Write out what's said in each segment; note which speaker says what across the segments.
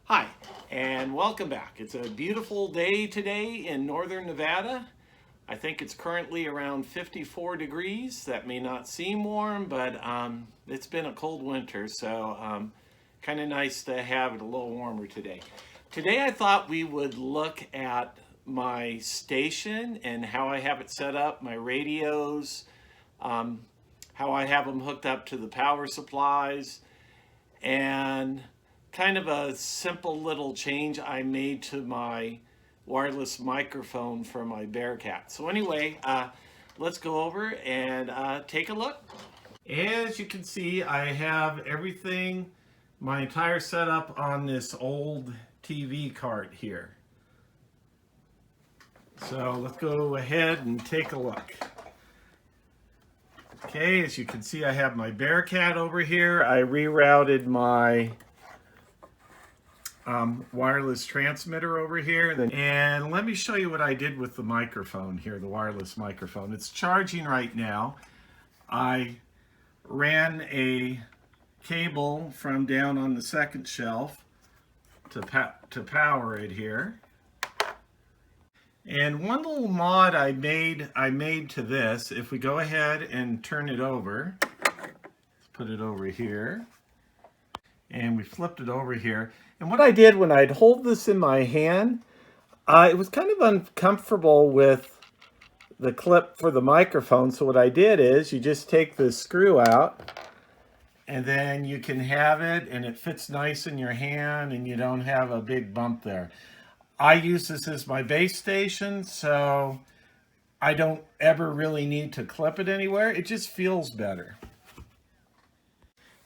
Speaker 1: Hi, and welcome back. It's a beautiful day today in northern Nevada. I think it's currently around 54 degrees. That may not seem warm, but it's been a cold winter, so kind of nice to have it a little warmer today. Today I thought we would look at my station and how I have it set up, my radios, um, how I have them hooked up to the power supplies, and kind of a simple little change I made to my wireless microphone for my Bearcat. So anyway, let's go over and take a look. As you can see, I have everything, my entire setup on this old TV cart here. So let's go ahead and take a look. Okay, as you can see, I have my Bearcat over here. I rerouted my wireless transmitter over here. And let me show you what I did with the microphone here, the wireless microphone. It's charging right now. I ran a cable from down on the second shelf to power it here. And one little mod I made to this, if we go ahead and turn it over, let's put it over here, and we flipped it over here. And what I did when I'd hold this in my hand, it was kind of uncomfortable with the clip for the microphone. So what I did is you just take the screw out, and then you can have it, and it fits nice in your hand, and you don't have a big bump there. I use this as my base station, so I don't ever really need to clip it anywhere. It just feels better.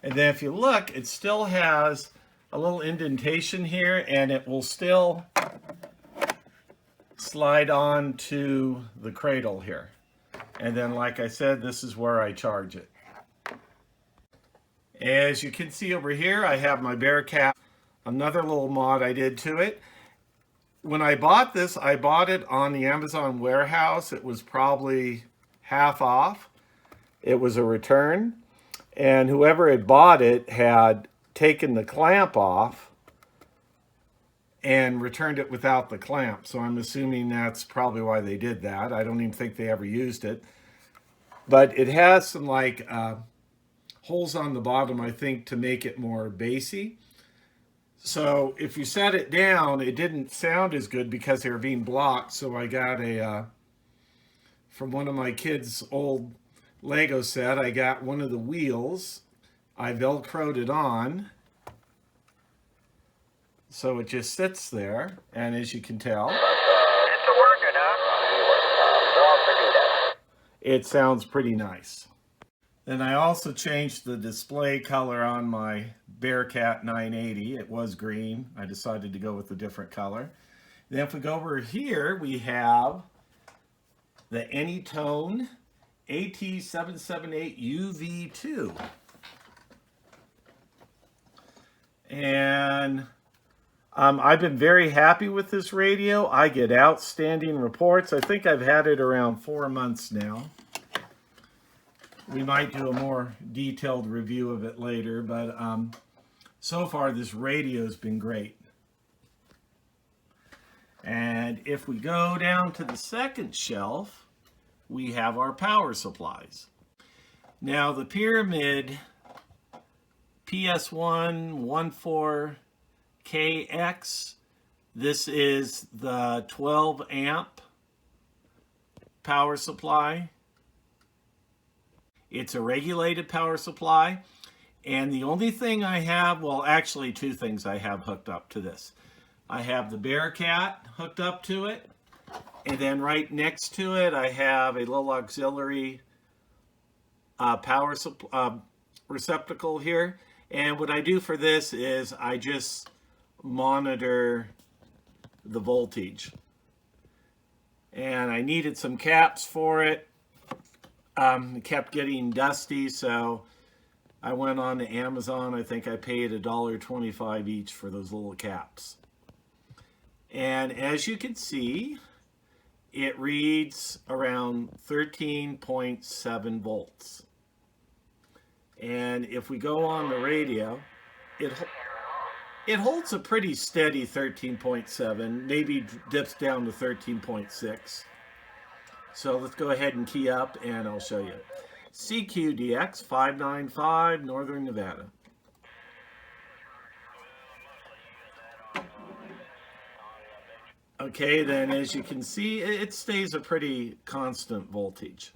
Speaker 1: And then if you look, it still has a little indentation here, and it will still slide on to the cradle here. And then, like I said, this is where I charge it. As you can see over here, I have my Bearcat. Another little mod I did to it. When I bought this, I bought it on the Amazon warehouse. It was probably half off. It was a return. And whoever had bought it had taken the clamp off and returned it without the clamp. So I'm assuming that's probably why they did that. I don't even think they ever used it. But it has some like holes on the bottom, I think, to make it more bassy. So if you set it down, it didn't sound as good because they were being blocked. So I got from one of my kids' old Lego set, I got one of the wheels. I Velcroed it on. So it just sits there. And as you can tell, it sounds pretty nice. Then I also changed the display color on my Bearcat 980. It was green. I decided to go with a different color. Then if we go over here, we have the Anytone AT778 UV2. And I've been very happy with this radio. I get outstanding reports. I think I've had it around 4 months now. We might do a more detailed review of it later, but so far this radio's been great. And if we go down to the second shelf, we have our power supplies. Now the Pyramid PS114KX, this is the 12 amp power supply. It's a regulated power supply, and the only thing I have, well, actually two things I have hooked up to this. I have the Bearcat hooked up to it, and then right next to it I have a little auxiliary power receptacle here. And what I do for this is I just monitor the voltage. And I needed some caps for it. It kept getting dusty, so I went on to Amazon. I think I paid $1.25 each for those little caps. And as you can see, it reads around 13.7 volts. And if we go on the radio, It holds a pretty steady 13.7, maybe dips down to 13.6. So let's go ahead and key up and I'll show you. CQDX 595, Northern Nevada. Okay, then as you can see, it stays a pretty constant voltage.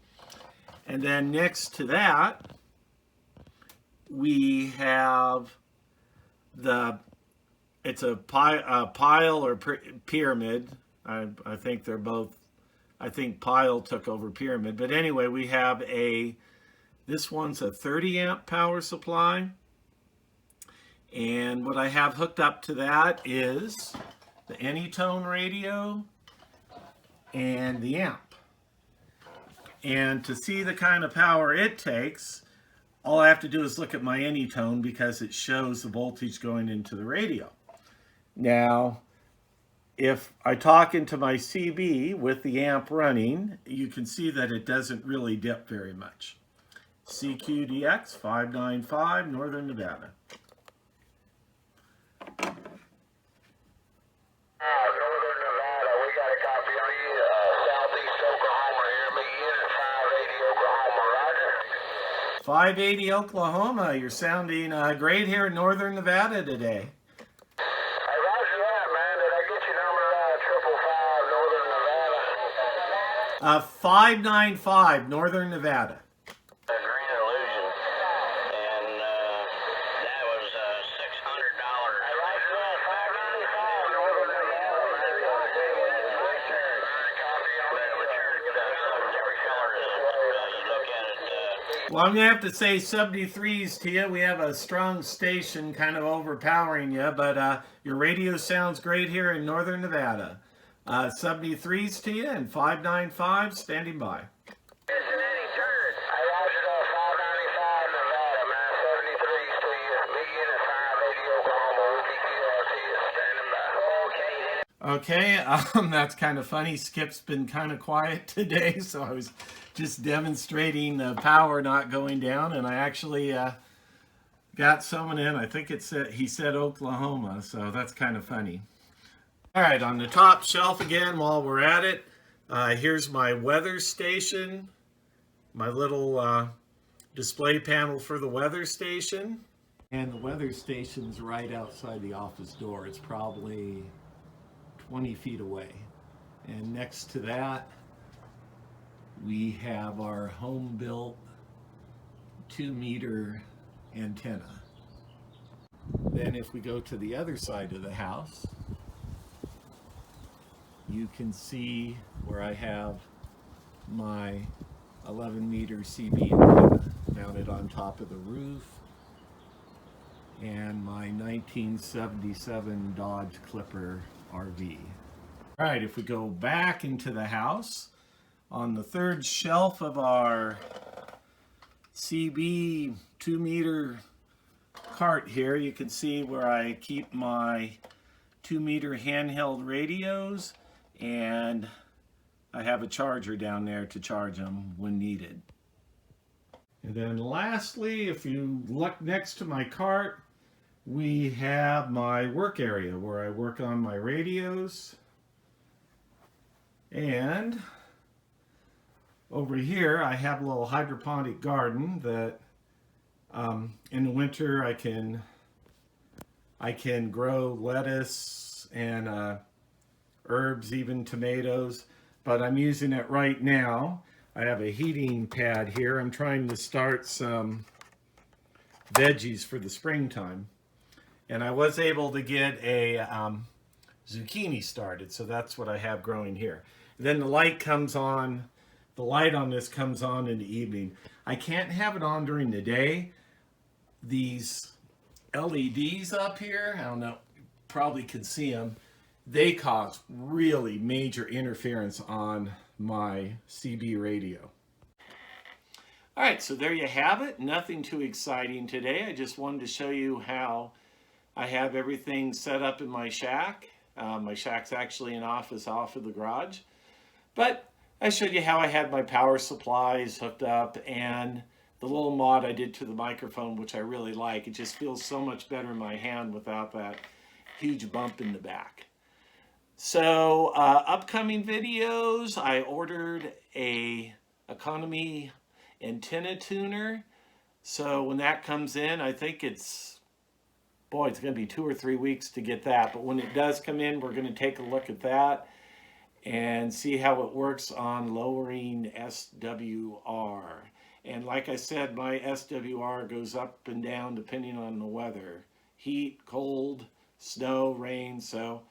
Speaker 1: And then next to that, we have it's a pile or pyramid. I think they're both, I think pile took over pyramid. But anyway, we have this one's a 30 amp power supply. And what I have hooked up to that is the Anytone radio and the amp. And to see the kind of power it takes, all I have to do is look at my Anytone because it shows the voltage going into the radio. Now, if I talk into my CB with the amp running, you can see that it doesn't really dip very much. CQDX 595, Northern Nevada.
Speaker 2: Northern Nevada, we got a copy on you. Southeast Oklahoma here, me unit 580 Oklahoma, Roger.
Speaker 1: 580 Oklahoma, you're sounding great here in Northern Nevada today.
Speaker 2: Hey, Roger that, man. Did I get your number 555 Northern Nevada?
Speaker 1: 595 Northern Nevada.
Speaker 2: Green Illusion. And that was $600. Hey, Roger that, 595 Northern Nevada, man. Copy on that. Every color is, you look at it.
Speaker 1: Well, I'm going to have to say 73s to you. We have a strong station kind of overpowering you, but your radio sounds great here in Northern Nevada. 73s to you and 595 standing by.
Speaker 2: Cincinnati turn. Hey, Roger that, 595 Nevada, man. 73s to you. Me unit 580 Oklahoma. We'll be QRT standing by. Okay, then.
Speaker 1: That's kind of funny. Skip's been kind of quiet today, so I was just demonstrating the power not going down, and I actually got someone in. I think he said Oklahoma, so that's kind of funny. All right, on the top shelf again, while we're at it, here's my weather station, my little display panel for the weather station. And the weather station's right outside the office door. It's probably 20 feet away. And next to that, we have our home-built 2-meter antenna. Then if we go to the other side of the house, you can see where I have my 11-meter CB antenna mounted on top of the roof and my 1977 Dodge Clipper RV. All right, if we go back into the house, on the third shelf of our CB 2-meter cart here, you can see where I keep my 2-meter handheld radios, and I have a charger down there to charge them when needed. And then lastly, if you look next to my cart, we have my work area where I work on my radios. And over here, I have a little hydroponic garden that in the winter I can grow lettuce and herbs, even tomatoes, but I'm using it right now. I have a heating pad here. I'm trying to start some veggies for the springtime. And I was able to get a zucchini started, so that's what I have growing here. Then the light comes on, the light on this comes on in the evening. I can't have it on during the day. These LEDs up here, I don't know, you probably can see them. They cause really major interference on my CB radio. All right, so there you have it. Nothing too exciting today. I just wanted to show you how I have everything set up in my shack. My shack's actually an office off of the garage. But I showed you how I had my power supplies hooked up and the little mod I did to the microphone, which I really like. It just feels so much better in my hand without that huge bump in the back. So upcoming videos, I ordered a economy antenna tuner. So when that comes in, I think it's going to be 2 or 3 weeks to get that. But when it does come in, we're going to take a look at that and see how it works on lowering SWR. And like I said, my SWR goes up and down depending on the weather. Heat, cold, snow, rain. So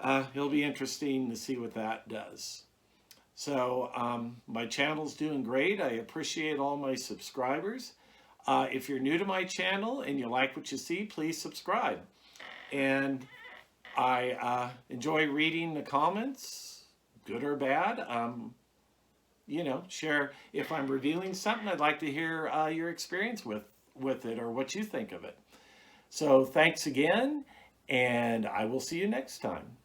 Speaker 1: it'll be interesting to see what that does. So my channel's doing great. I appreciate all my subscribers. If you're new to my channel and you like what you see, please subscribe. And I enjoy reading the comments, good or bad. You know, share if I'm revealing something. I'd like to hear your experience with it or what you think of it. So thanks again, and I will see you next time.